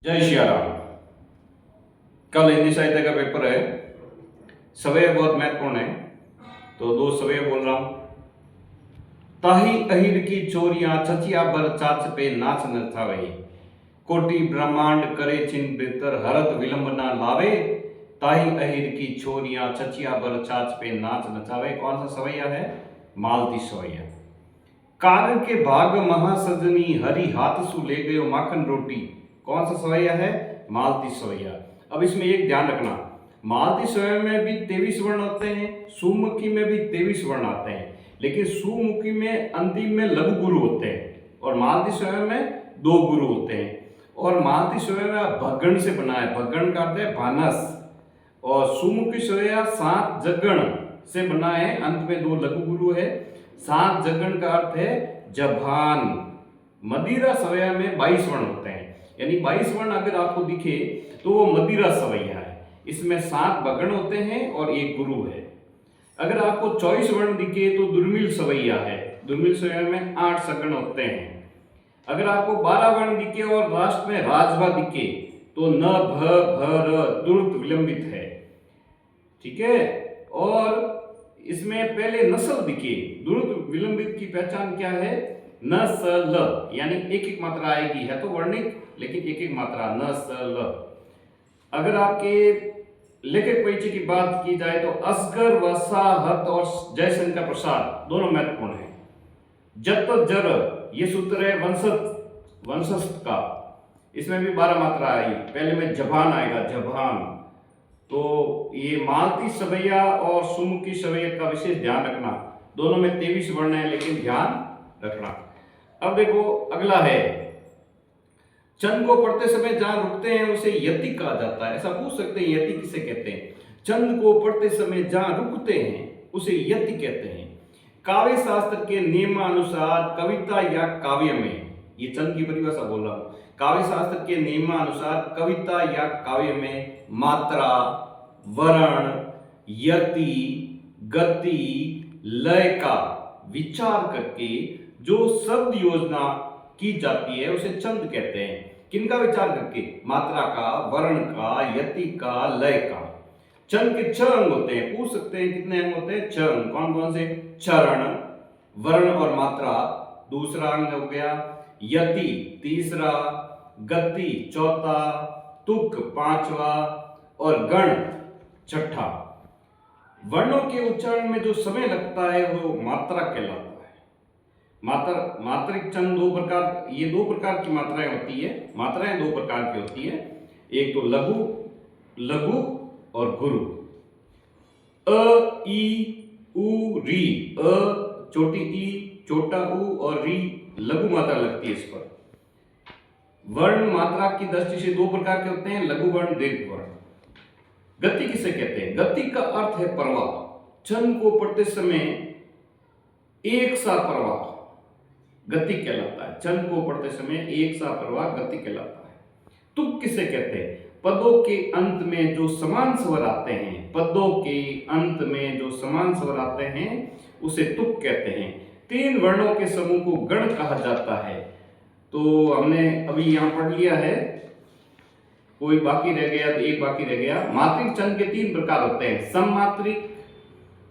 जय श्री राम। कल हिंदी साहित्य का पेपर है। सवय बहुत महत्वपूर्ण है, तो दो सवय बोल रहा हूं। ताही अहिर की चोरियां चचिया बर चाच पे नाच न थावे, कोटि ब्रह्मांड करे चिन्ह बेहतर हरत विलंब ना लावे। ताही अहिर की चोरियां चचिया बर चाच पे नाच न थावे। कौन सा सवैया है? मालती सवैया। कार के भाग महासजनी हरि हाथ सु ले गयो माखन रोटी। कौन सा सवैया है? मालती सवैया। अब इसमें एक ध्यान रखना, मालती सवैया में भी 23 वर्ण होते हैं, सुमुखी में भी 23 वर्ण आते हैं, लेकिन सुमुखी में अंतिम में लघु गुरु होते हैं और मालती सवैया में 2 गुरु होते हैं। और मालती सवैया भगण से बना है, भगण का अर्थ है भानस, और सुमुखी सवैया 7 जगण से बना है, अंत में 2 लघु गुरु है। 7 जगण का अर्थ है जभान। मदिरा सवैया में 22 वर्ण होते हैं, यानी 22 वर्ण अगर आपको दिखे तो वो मदिरा सवैया है। इसमें 7 भगण होते हैं और 1 गुरु है। अगर आपको 24 वर्ण दिखे तो दुर्मिल सवैया है। दुर्मिल सवैया में 8 सगण होते हैं। अगर आपको 12 वर्ण दिखे और राष्ट्र में राजभा दिखे तो न भ भ र दुर्त विलंबित है, ठीक है। और इसमें पहले नस्ल दिखे, दुर्त विलंबित की पहचान क्या है? न स ल, यानी एक एक मात्रा आएगी, है तो वर्णिक लेकिन एक एक मात्रा, न स ल। अगर आपके लेखक परिचय की बात की जाए तो असगर वसाहत और जयशंकर प्रसाद दोनों महत्वपूर्ण हैं। जत जर ये सूत्र है वंशस्थ का, इसमें भी 12 मात्रा आई, पहले में जबान आएगा, जबान। तो ये मालती सवैया और सुमुखी सवैया का विशेष ध्यान रखना, दोनों में 23 वर्ण है लेकिन ध्यान रखना। अब देखो अगला है, चंद को पढ़ते समय जहां रुकते हैं उसे यति कहा जाता है। ऐसा पूछ सकते हैं, यति किसे कहते हैं? चंद को पढ़ते समय जहां रुकते हैं उसे यति कहते हैं। काव्य शास्त्र के नियमानुसार कविता या काव्य में, ये चंद की परिभाषा बोल रहा हूं, काव्य शास्त्र के नियमानुसार कविता या काव्य में मात्रा, वर्ण, यति, गति, लय का विचार करके जो शब्द योजना की जाती है उसे चंद कहते हैं। किनका विचार करके? मात्रा का, वर्ण का, यति का, लय का। चंद के 6 अंग होते हैं। पूछ सकते हैं कितने अंग होते हैं? 6 अंग। कौन कौन से? चरण, वर्ण और मात्रा दूसरा अंग हो गया, यति तीसरा, गति चौथा, तुक पांचवा और गण छठा। वर्णों के उच्चारण में जो समय लगता है वो मात्रा कहलाता है। मात्रिक चंद 2 प्रकार, ये 2 प्रकार की मात्राएं होती है। मात्राएं 2 प्रकार की होती है, एक तो लघु और गुरु। अ, ई, उ, री। अ छोटी ई, छोटा उ और री लघु मात्रा लगती है इस पर। वर्ण मात्रा की दृष्टि से 2 प्रकार के होते हैं, लघु वर्ण, दीर्घ वर्ण। गति किसे कहते हैं? गति का अर्थ है प्रवाह। छंद को पढ़ते समय एक सा प्रवाह गति कहलाता है। छंद को पढ़ते समय एक सा प्रवाह गति कहलाता है। तुक किसे कहते हैं? पदों के अंत में जो समान स्वर आते हैं, पदों के अंत में जो समान स्वर आते हैं उसे तुक कहते हैं। 3 वर्णों के समूह को गण कहा जाता है। तो हमने अभी यहां पढ़ लिया है, कोई बाकी रह गया तो एक बाकी रह गया। मात्रिक छंद के 3 प्रकार होते हैं, सममात्रिक,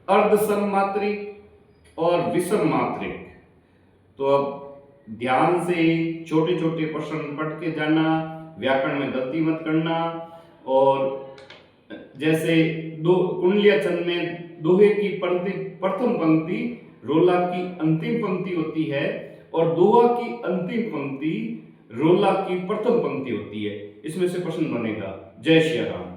अर्ध सममात्रिक और विषम मात्रिक। तो अब ध्यान से छोटे छोटे प्रश्न पढ़ के जाना, व्याकरण में गलती मत करना। और जैसे कुंडलिया छंद में दोहे की प्रथम पंक्ति रोला की अंतिम पंक्ति होती है और दोहा की अंतिम पंक्ति रोला की प्रथम पंक्ति होती है। इसमें से प्रश्न बनेगा। जय श्री राम।